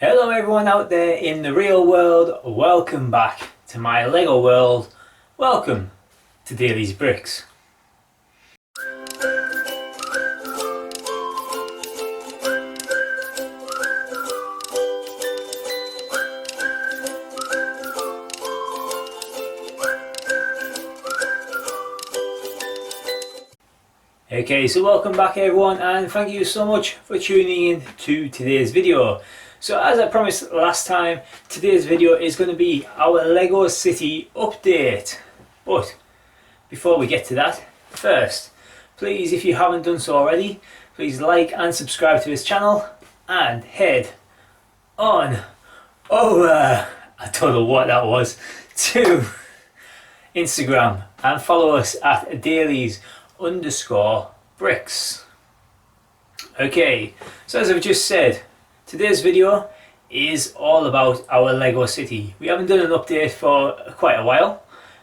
Hello everyone out there in the real world, welcome back to my Lego world, welcome to Daly's Bricks. Okay, so welcome back everyone, and thank you so much for tuning in to today's video. So as I promised last time, today's video is going to be our Lego City update. But before we get to that, first, please, if you haven't done so already, please like and subscribe to this channel and head on over, I don't know what that was, to Instagram and follow us at dailies_bricks. Okay, so as I've just said, today's video is all about our Lego City. We haven't done an update for quite a while,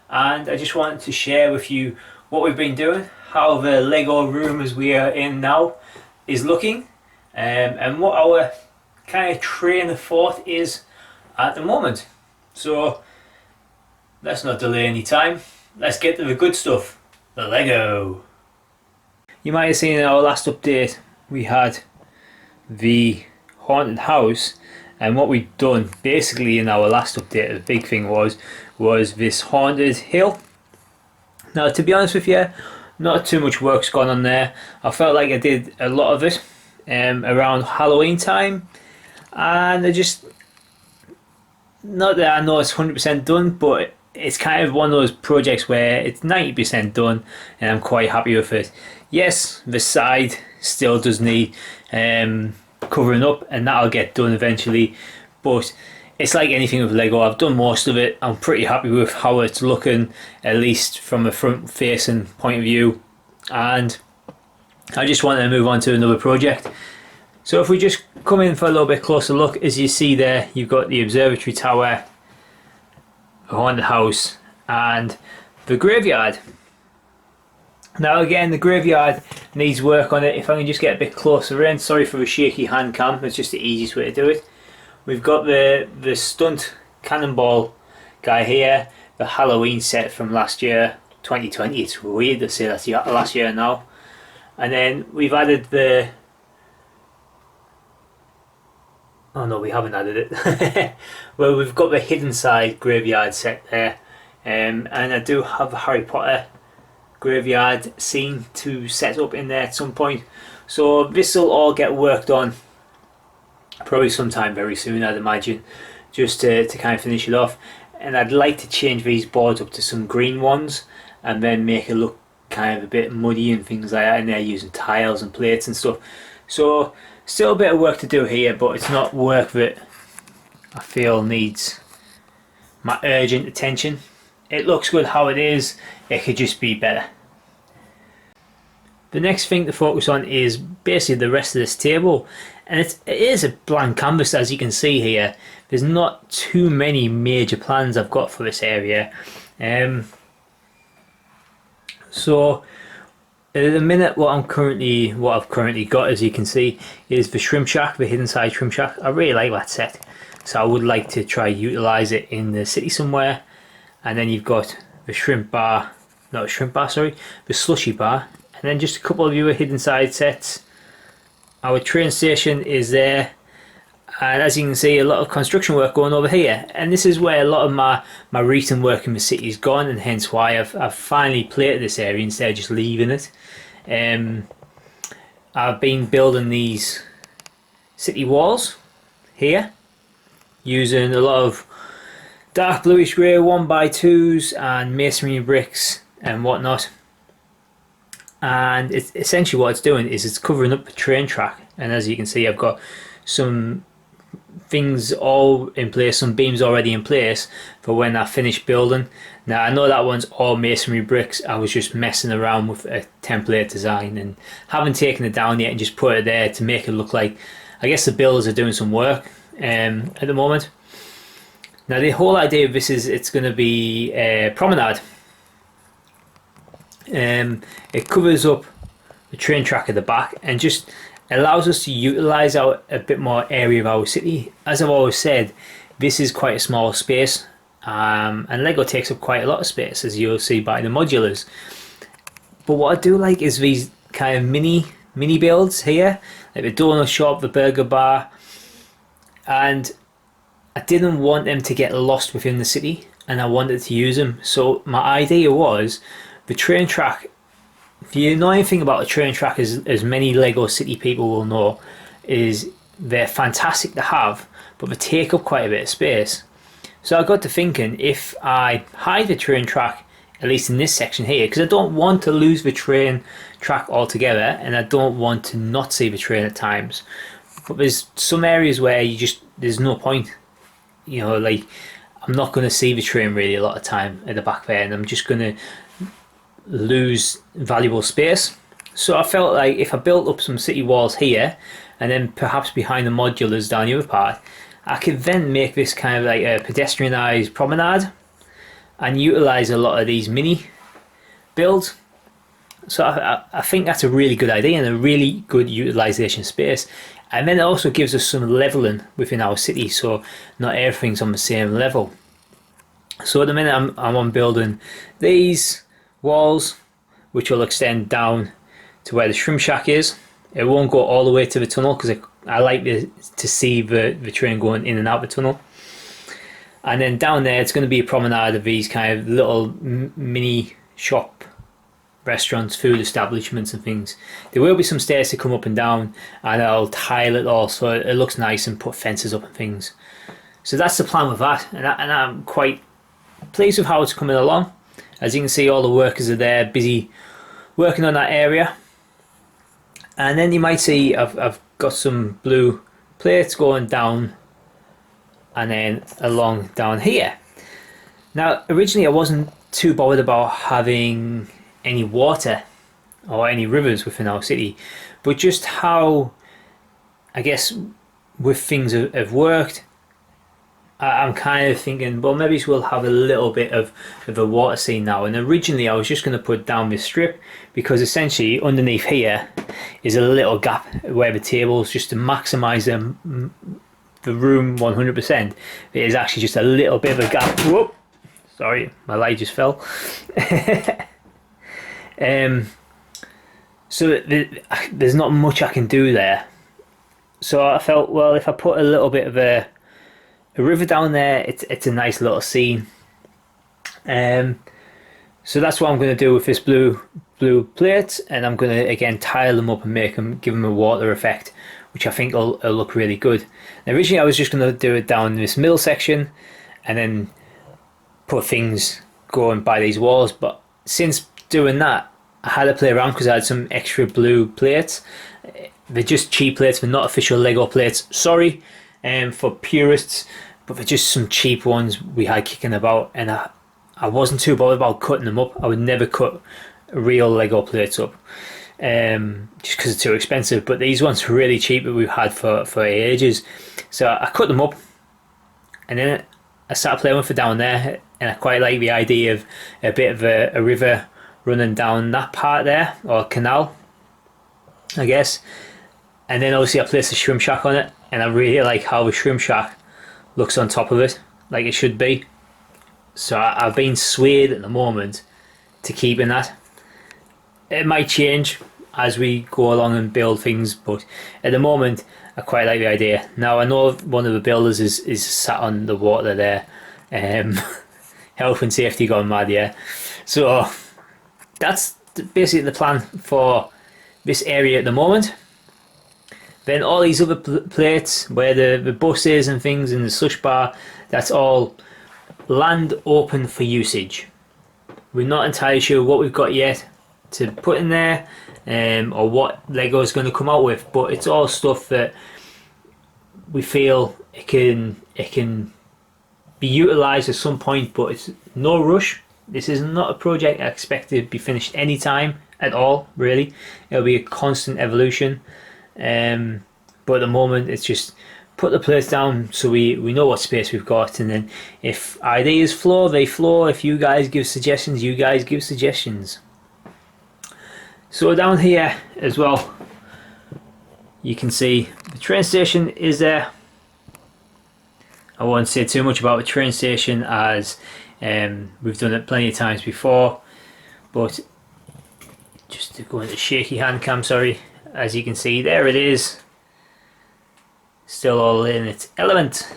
and I just wanted to share with you what we've been doing, how the Lego room as we are in now is looking, and what our kind of train of thought is at the moment. So let's not delay any time, let's get to the good stuff, the Lego. You might have seen in our last update we had the haunted house, and what we've done basically in our last update, the big thing was this haunted hill. Now to be honest with you, not too much work's gone on there. I felt like I did a lot of it around Halloween time, and I just, not that I know it's 100% done, but it's kind of one of those projects where it's 90% done and I'm quite happy with it. Yes, the side still does need covering up, and that'll get done eventually, but it's like anything with Lego, I've done most of it. I'm pretty happy with how it's looking, at least from a front facing point of view, and I just want to move on to another project. So if we just come in for a little bit closer look, as you see there, you've got the observatory tower, the haunted house and the graveyard. Now again, the graveyard needs work on it. If I can just get a bit closer in, sorry for the shaky hand cam, it's just the easiest way to do it. We've got the stunt cannonball guy here, the Halloween set from last year, 2020, it's weird to say that's last year now. And then we've added the, oh no, we haven't added it. Well, we've got the hidden side graveyard set there, and I do have the Harry Potter graveyard scene to set up in there at some point. So this will all get worked on probably sometime very soon, I'd imagine, just to kind of finish it off. And I'd like to change these boards up to some green ones and then make it look kind of a bit muddy and things like that, and they're using tiles and plates and stuff. So still a bit of work to do here, but it's not work that I feel needs my urgent attention. It looks good how it is, it could just be better. The next thing to focus on is basically the rest of this table, and it is a blank canvas, as you can see here. There's not too many major plans I've got for this area. So at the minute what I've currently got, as you can see, is the shrimp shack, the hidden side shrimp shack. I really like that set, so I would like to try utilise it in the city somewhere. And then you've got the shrimp bar, not a shrimp bar, sorry, the slushy bar, and then just a couple of your hidden side sets. Our train station is there, and as you can see, a lot of construction work going over here, and this is where a lot of my recent work in the city is gone, and hence why I've finally plated this area instead of just leaving it. I've been building these city walls here using a lot of dark bluish grey 1x2s and masonry bricks and whatnot, and it's essentially what it's doing is it's covering up the train track. And as you can see, I've got some things all in place, some beams already in place for when I finish building. Now I know that one's all masonry bricks, I was just messing around with a template design and haven't taken it down yet and just put it there to make it look like, I guess the builders are doing some work at the moment. Now the whole idea of this is it's going to be a promenade. It covers up the train track at the back, and just It allows us to utilise a bit more area of our city. As I've always said, this is quite a small space, and Lego takes up quite a lot of space, as you'll see by the modulars. But what I do like is these kind of mini builds here, like the donut shop, the burger bar, and I didn't want them to get lost within the city, and I wanted to use them. So my idea was the train track. If you know anything about a train track, as many Lego City people will know, is they're fantastic to have, but they take up quite a bit of space. So I got to thinking, if I hide the train track, at least in this section here, because I don't want to lose the train track altogether, and I don't want to not see the train at times. But there's some areas where there's no point. You know, like, I'm not going to see the train really a lot of time at the back there, and I'm just going to lose valuable space. So I felt like if I built up some city walls here, and then perhaps behind the modulars down the other part, I could then make this kind of like a pedestrianised promenade and utilise a lot of these mini builds. So I think that's a really good idea and a really good utilisation space. And then it also gives us some levelling within our city, so not everything's on the same level. So at the minute I'm on building these walls, which will extend down to where the shrimp shack is. It won't go all the way to the tunnel because I like to see the train going in and out the tunnel. And then down there it's going to be a promenade of these kind of little mini shop restaurants, food establishments and things. There will be some stairs to come up and down, and I'll tile it all so it looks nice and put fences up and things. So that's the plan with that, and I'm quite pleased with how it's coming along. As you can see, all the workers are there busy working on that area. And then you might see I've got some blue plates going down and then along down here. Now originally I wasn't too bothered about having any water or any rivers within our city, but just how, I guess, with things have worked, I'm kind of thinking, well, maybe we'll have a little bit of a water scene now. And originally I was just going to put down this strip, because essentially underneath here is a little gap where the tables, just to maximise the room 100%. It is actually just a little bit of a gap. Whoop! Sorry, my light just fell. So there's not much I can do there. So I felt, well, if I put a little bit of a river down there, it's a nice little scene. So that's what I'm going to do with this blue plate, and I'm going to again tile them up and give them a water effect, which I think will look really good. Now, originally I was just going to do it down this middle section and then put things going by these walls, but since doing that I had to play around because I had some extra blue plates. They're just cheap plates, they're not official Lego plates, sorry for purists, but they're just some cheap ones we had kicking about, and I wasn't too bothered about cutting them up. I would never cut real Lego plates up, just because it's too expensive, but these ones are really cheap that we've had for ages. So I cut them up, and then I started playing with it down there, and I quite like the idea of a bit of a river running down that part there, or canal, I guess. And then obviously I placed the shrimp shack on it, and I really like how the shrimp shack looks on top of it, like it should be. So I've been swayed at the moment to keeping that. It might change as we go along and build things, but at the moment I quite like the idea. Now I know one of the builders is sat on the water there, health and safety gone mad, yeah. So that's basically the plan for this area at the moment. Then all these other plates where the bus is and things, and the slush bar, that's all land open for usage. We're not entirely sure what we've got yet to put in there, or what Lego is going to come out with, but it's all stuff that we feel it can be utilised at some point, but it's no rush. This is not a project I expect to be finished anytime at all, really. It'll be a constant evolution, but at the moment it's just put the plates down so we know what space we've got, and then if ideas flow, they flow. If you guys give suggestions, you guys give suggestions. So down here as well, You can see the train station is there. I won't say too much about the train station as we've done it plenty of times before, but just to go into shaky hand cam, sorry, as you can see there it is, still all in its element,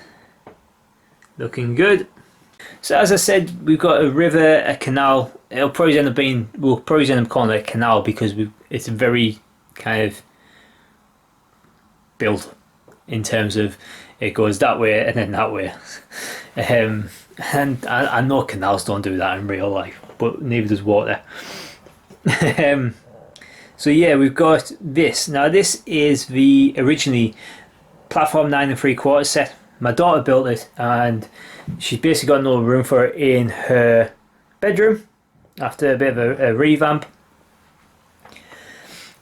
looking good. So as I said, we've got a river, a canal. We'll probably end up calling it a canal because it's very kind of built in terms of it goes that way and then that way. And I know canals don't do that in real life, but neither does water. So yeah, we've got this. Now this is the originally platform 9 3/4 set. My daughter built it and she's basically got no room for it in her bedroom after a bit of a revamp.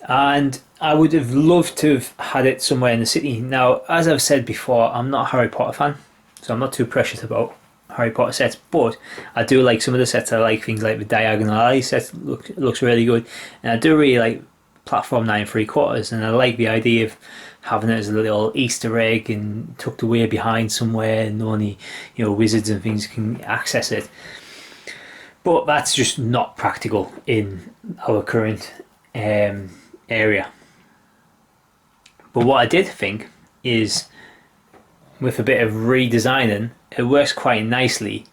And I would have loved to have had it somewhere in the city. Now, as I've said before, I'm not a Harry Potter fan, so I'm not too precious about Harry Potter sets, but I do like some of the sets. I like things like the Diagonal Alley set, looks really good, and I do really like platform 9 3/4, and I like the idea of having it as a little Easter egg and tucked away behind somewhere, and only wizards and things can access it. But that's just not practical in our current area. But what I did think is, with a bit of redesigning, it works quite nicely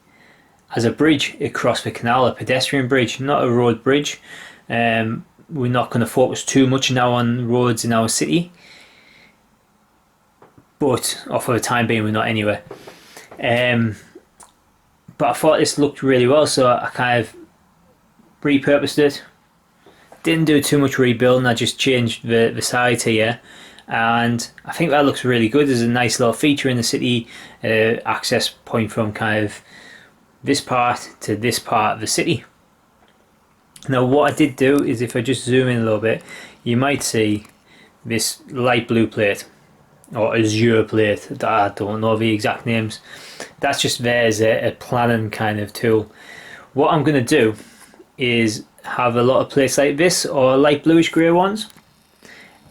as a bridge across the canal, a pedestrian bridge, not a road bridge. We're not going to focus too much now on roads in our city, but for the time being we're not anyway. But I thought this looked really well, so I kind of repurposed it. Didn't do too much rebuilding, I just changed the sides here, and I think that looks really good. There's a nice little feature in the city, access point from kind of this part to this part of the city. Now what I did do is, if I just zoom in a little bit, you might see this light blue plate or azure plate, I don't know the exact names. That's just there as a planning kind of tool. What I'm going to do is have a lot of plates like this, or light bluish grey ones,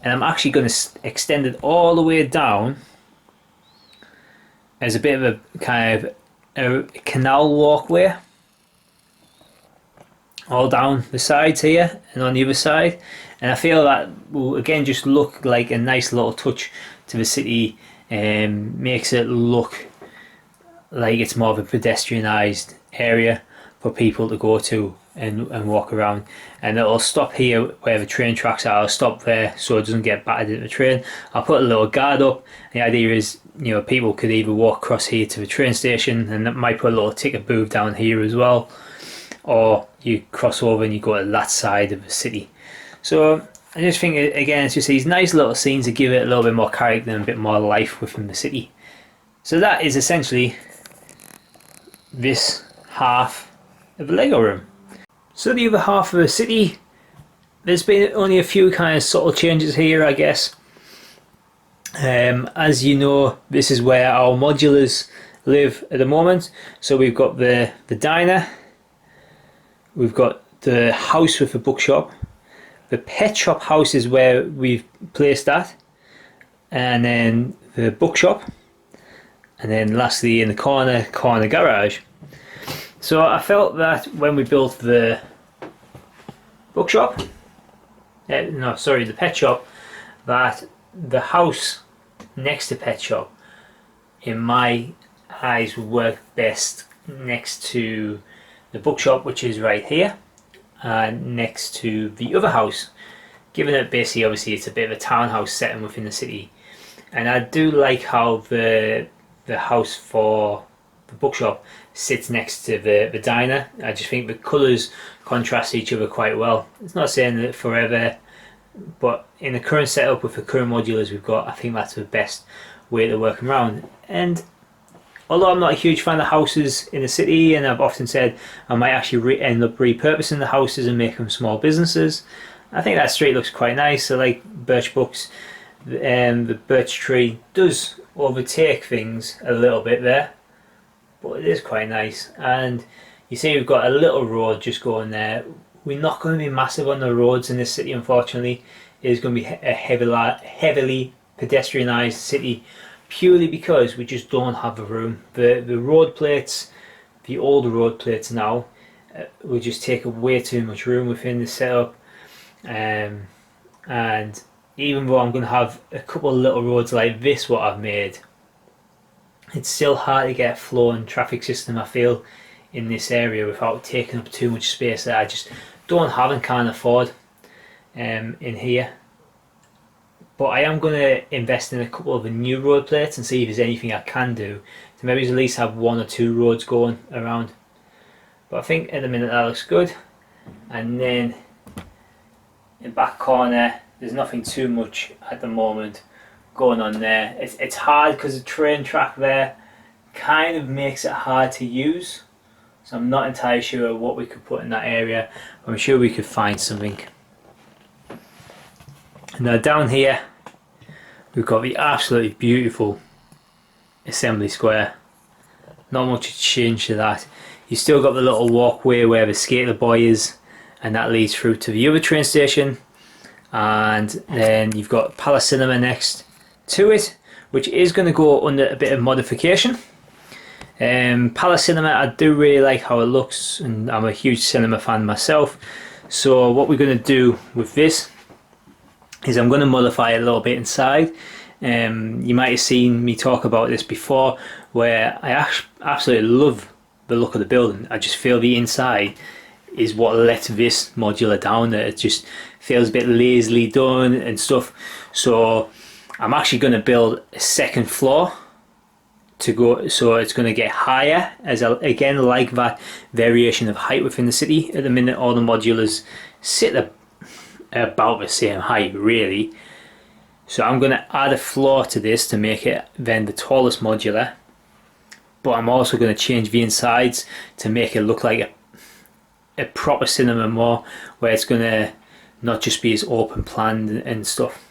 and I'm actually going to extend it all the way down as a bit of a kind of a canal walkway, all down the sides here and on the other side, and I feel that will again just look like a nice little touch to the city, and makes it look like it's more of a pedestrianised area for people to go to and walk around. And it'll stop here where the train tracks are. I'll stop there so it doesn't get battered into the train. I'll put a little guard up. The idea is, people could either walk across here to the train station, and that might put a little ticket booth down here as well, or you cross over and you go to that side of the city. So I just think, again, it's just these nice little scenes that give it a little bit more character and a bit more life within the city. So that is essentially this half of the Lego room. So the other half of the city, there's been only a few kind of subtle changes here, I guess. As you know, this is where our modulars live at the moment. So we've got the diner, we've got the house with the bookshop, the pet shop house is where we've placed that, and then the bookshop, and then lastly in the corner garage. So I felt that when we built the bookshop, the pet shop, that the house next to pet shop, in my eyes, would work best next to the bookshop, which is right here, and next to the other house, given that basically obviously it's a bit of a townhouse setting within the city. And I do like how the house for the bookshop sits next to the diner. I just think the colours contrast each other quite well. It's not saying that forever, but in the current setup with the current modulars we've got, I think that's the best way to work them around. And although I'm not a huge fan of houses in the city, and I've often said I might actually end up repurposing the houses and make them small businesses, I think that street looks quite nice. I like birch books. The birch tree does overtake things a little bit there, but it is quite nice. And you see we've got a little road just going there. We're not going to be massive on the roads in this city, unfortunately. is going to be a heavily pedestrianised city, purely because we just don't have the room. The road plates, the older road plates now, will just take up way too much room within the setup. And even though I'm going to have a couple of little roads like this what I've made, it's still hard to get a flowing traffic system, I feel, in this area without taking up too much space that I just don't have and can't afford in here. But I am going to invest in a couple of the new road plates and see if there's anything I can do to maybe at least have 1 or 2 roads going around. But I think at the minute that looks good. And then in the back corner, there's nothing too much at the moment going on there. It's hard because the train track there kind of makes it hard to use. So I'm not entirely sure what we could put in that area. I'm sure we could find something. Now down here we've got the absolutely beautiful assembly square. Not much to change to that. You still got the little walkway where the skater boy is, and that leads through to the other train station. And then you've got Palace Cinema next to it, which is going to go under a bit of modification. Palace Cinema, I do really like how it looks, and I'm a huge cinema fan myself. So what we're going to do with this is I'm going to modify it a little bit inside. You might have seen me talk about this before, where I absolutely love the look of the building. I just feel the inside is what lets this modular down. It just feels a bit lazily done and stuff. So I'm actually going to build a second floor to go, so it's going to get higher, as I again like that variation of height within the city. At the minute all the modulars sit about the same height really. So I'm going to add a floor to this to make it then the tallest modular, but I'm also going to change the insides to make it look like a proper cinema more, where it's going to not just be as open planned and stuff.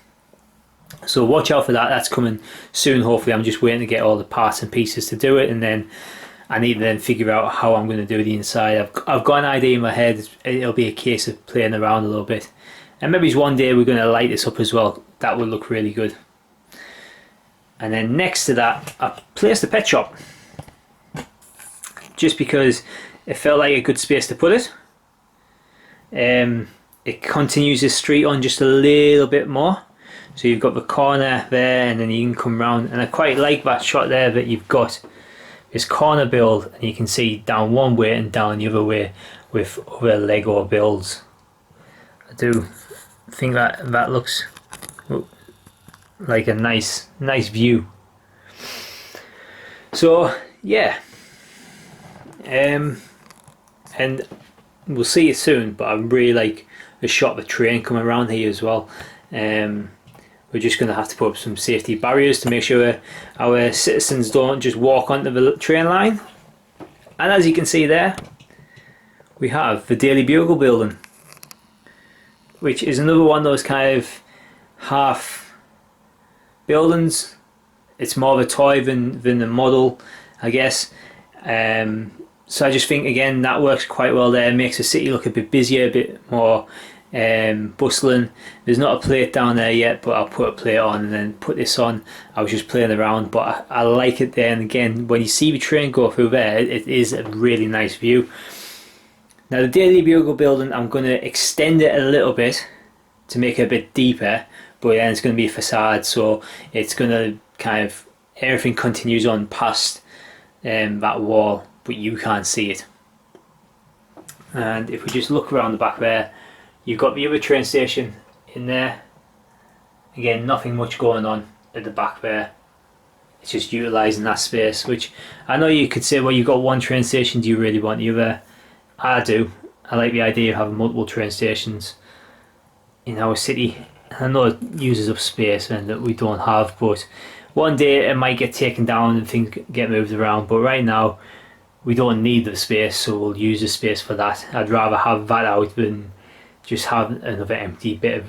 So watch out for that. That's coming soon, hopefully. I'm just waiting to get all the parts and pieces to do it, and then I need to then figure out how I'm going to do the inside. I've got an idea in my head. It'll be a case of playing around a little bit, and maybe one day we're going to light this up as well. That would look really good. And then next to that, I placed the pet shop, just because it felt like a good space to put it. It continues the street on just a little bit more. So you've got the corner there, and then you can come round, and I quite like that shot there that you've got this corner build, and you can see down one way and down the other way with other Lego builds. I do think that looks like a nice view. So yeah, and we'll see it soon, but I really like the shot of the train coming around here as well. We're just going to have to put up some safety barriers to make sure our citizens don't just walk onto the train line. And as you can see there, we have the Daily Bugle building, which is another one of those kind of half buildings. It's more of a toy than the model, I guess. So I just think again that works quite well there. It makes the city look a bit busier, a bit more bustling. There's not a plate down there yet, but I'll put a plate on and then put this on. I was just playing around, but I like it there. And again, when you see the train go through there, it is a really nice view. Now the Daily Bugle building, I'm going to extend it a little bit to make it a bit deeper, but then it's going to be a facade, so it's going to kind of, everything continues on past that wall, but you can't see it. And if we just look around the back there, you've got the other train station in there. Again, nothing much going on at the back there. It's just utilising that space, which I know you could say, well, you've got one train station, do you really want the other? I do. I like the idea of having multiple train stations in our city. I know it uses up space and that we don't have, but one day it might get taken down and things get moved around, but right now we don't need the space, so we'll use the space for that. I'd rather have that out than just have another empty bit of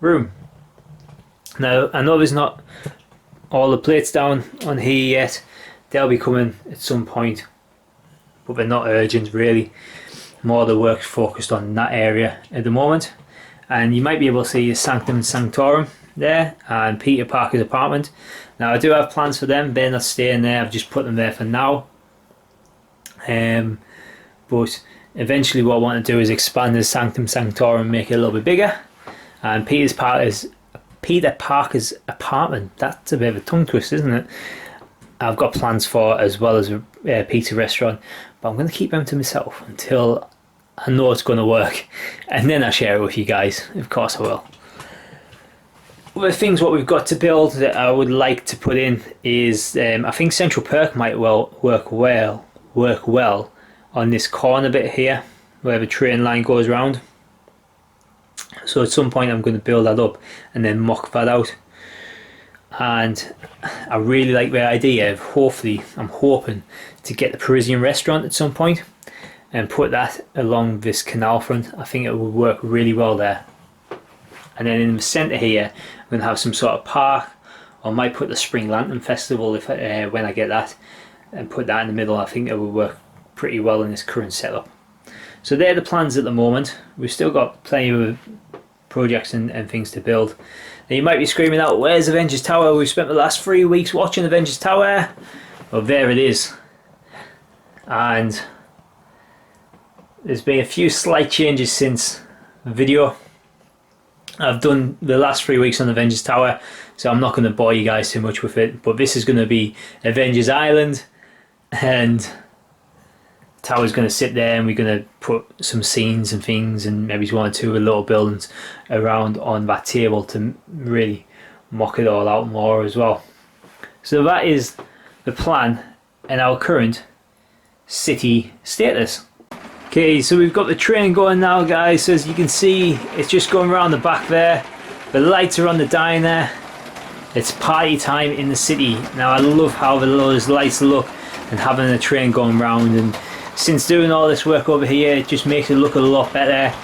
room. Now I know there's not all the plates down on here yet. They'll be coming at some point, but they're not urgent really. More of the work's focused on that area at the moment. and you might be able to see Sanctum Sanctorum there and Peter Parker's apartment. Now I do have plans for them, they're not staying there, I've just put them there for now. But eventually what I want to do is expand the Sanctum Sanctorum, make it a little bit bigger. And Peter Parker's apartment, that's a bit of a tongue twist, isn't it? I've got plans for, as well as a pizza restaurant, but I'm going to keep them to myself until I know it's going to work, and then I'll share it with you guys. Of course I will. Other things what we've got to build that I would like to put in is I think Central Perk might work well on this corner bit here where the train line goes round. So at some point I'm going to build that up and then mock that out. And I really like the idea of I'm hoping to get the Parisian restaurant at some point and put that along this canal front. I think it would work really well there. And then in the centre here I'm going to have some sort of park, or I might put the Spring Lantern Festival if when I get that, and put that in the middle. I think it would work pretty well in this current setup. So they're the plans at the moment. We've still got plenty of projects and things to build. Now you might be screaming out, where's Avengers Tower? We've spent the last 3 weeks watching Avengers Tower. Well, there it is. And there's been a few slight changes since the video. I've done the last 3 weeks on Avengers Tower, so I'm not going to bore you guys too much with it, but this is going to be Avengers Island, and Tower's going to sit there, and we're going to put some scenes and things and maybe one or two little buildings around on that table to really mock it all out more as well. So that is the plan and our current city status. Okay, so we've got the train going now, guys. So as you can see, it's just going around the back there. The lights are on the diner. It's party time in the city. Now I love how those lights look and having the train going round, and since doing all this work over here, it just makes it look a lot better.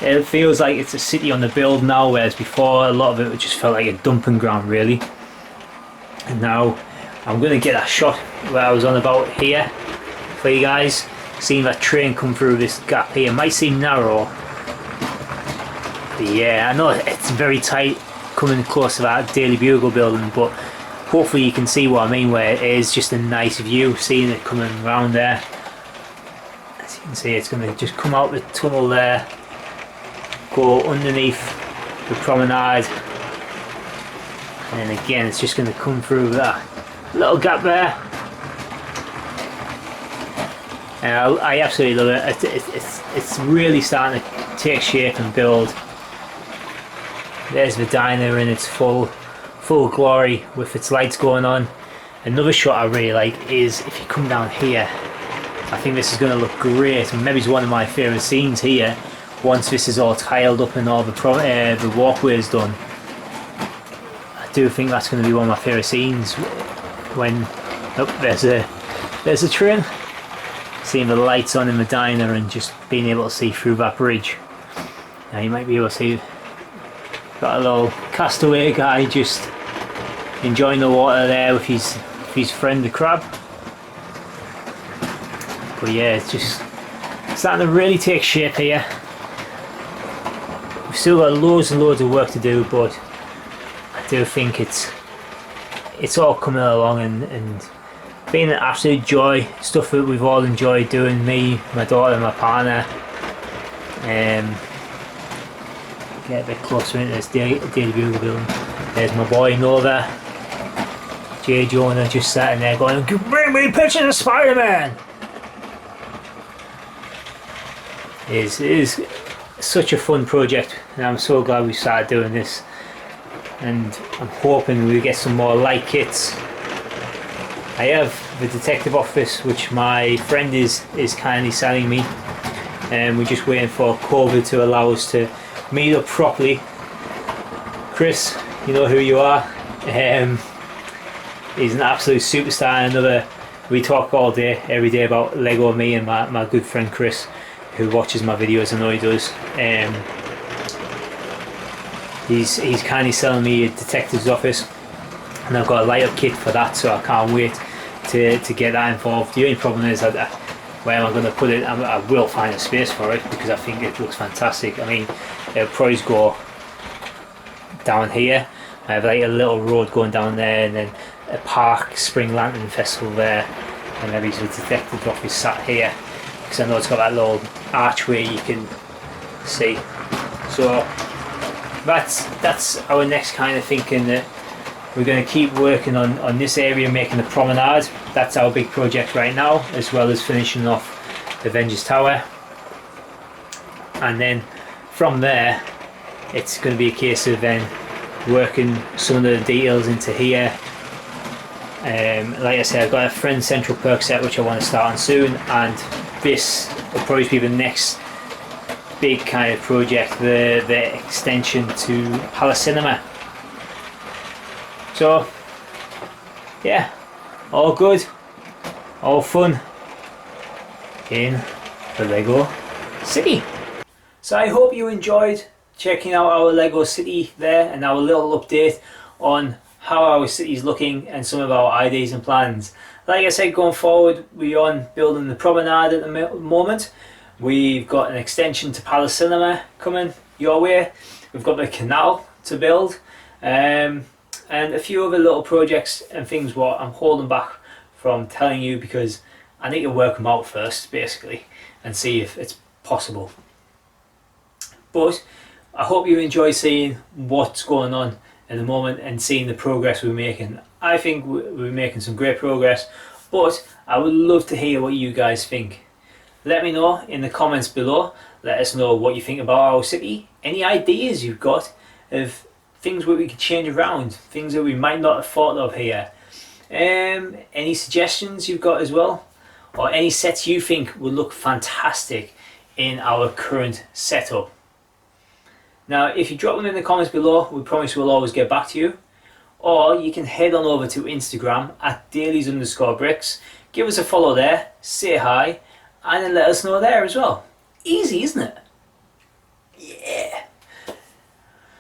It feels like it's a city on the build now, whereas before a lot of it just felt like a dumping ground really. And now I'm going to get that shot where I was on about here for you guys. Seeing that train come through this gap here. It might seem narrow, but yeah, I know it's very tight coming close to that Daily Bugle building, but hopefully you can see what I mean, where it is just a nice view, seeing it coming around there. As you can see, it's going to just come out the tunnel there, go underneath the promenade, and then again it's just going to come through that little gap there. And I absolutely love it. It's really starting to take shape and build. There's the diner in its full glory with its lights going on. Another shot I really like is if you come down here. I think this is going to look great, and maybe it's one of my favourite scenes here once this is all tiled up and all the walkway is done. I do think that's going to be one of my favourite scenes when there's a train. Seeing the lights on in the diner and just being able to see through that bridge. Now you might be able to see got a little castaway guy just enjoying the water there with his friend the crab. But yeah, it's just starting to really take shape here. We've still got loads and loads of work to do, but I do think it's all coming along and been an absolute joy. Stuff that we've all enjoyed doing, me, my daughter and my partner. Get a bit closer into this Daily Bugle building. There's my boy Nova. J. Jonah just sat in there going, bring me pictures of Spider-Man! It is such a fun project, and I'm so glad we started doing this. And I'm hoping we get some more light kits. I have the detective office, which my friend is kindly selling me, and we're just waiting for COVID to allow us to meet up properly. Chris, you know who you are. He's an absolute superstar. We talk all day, every day about Lego, me and my good friend Chris, who watches my videos. I know he does. He's kindly selling me a detective's office, and I've got a light up kit for that, so I can't wait to get that involved. The only problem is that where am I going to put it? I will find a space for it because I think it looks fantastic. I mean, it'll probably go down here. I have like a little road going down there, and then a park spring lantern festival there, and maybe the detective office sat here because I know it's got that little archway you can see. So that's our next kind of thinking, that we're going to keep working on this area, making the promenade. That's our big project right now, as well as finishing off the Avengers Tower. And then from there, it's going to be a case of then working some of the details into here. Like I said, I've got a Friends Central Perk set which I want to start on soon, and this will probably be the next big kind of project, the extension to Palace Cinema. So yeah, all good, all fun in the Lego City. So I hope you enjoyed checking out our Lego City there, and our little update on how our city is looking and some of our ideas and plans. Like I said, going forward, we're on building the promenade at the moment. We've got an extension to Palace Cinema coming your way. We've got the canal to build, and a few other little projects and things what I'm holding back from telling you because I need to work them out first, basically, and see if it's possible. But I hope you enjoy seeing what's going on at the moment and seeing the progress we're making. I think we're making some great progress, but I would love to hear what you guys think. Let me know in the comments below. Let us know what you think about our city, any ideas you've got of things where we could change around, things that we might not have thought of here. Any suggestions you've got as well, or any sets you think would look fantastic in our current setup. Now, if you drop them in the comments below, we promise we'll always get back to you. Or you can head on over to Instagram at dailies_bricks. Give us a follow there, say hi, and then let us know there as well. Easy, isn't it? Yeah.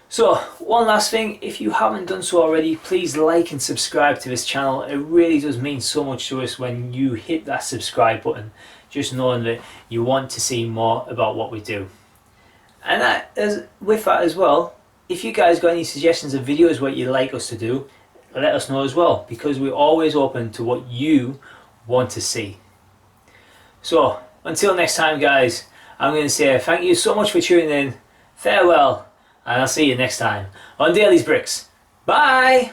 So, one last thing, if you haven't done so already, please like and subscribe to this channel. It really does mean so much to us when you hit that subscribe button, just knowing that you want to see more about what we do. And with that as well, if you guys got any suggestions of videos what you'd like us to do, let us know as well, because we're always open to what you want to see. So, until next time guys, I'm going to say thank you so much for tuning in, farewell, and I'll see you next time on Daily's Bricks. Bye!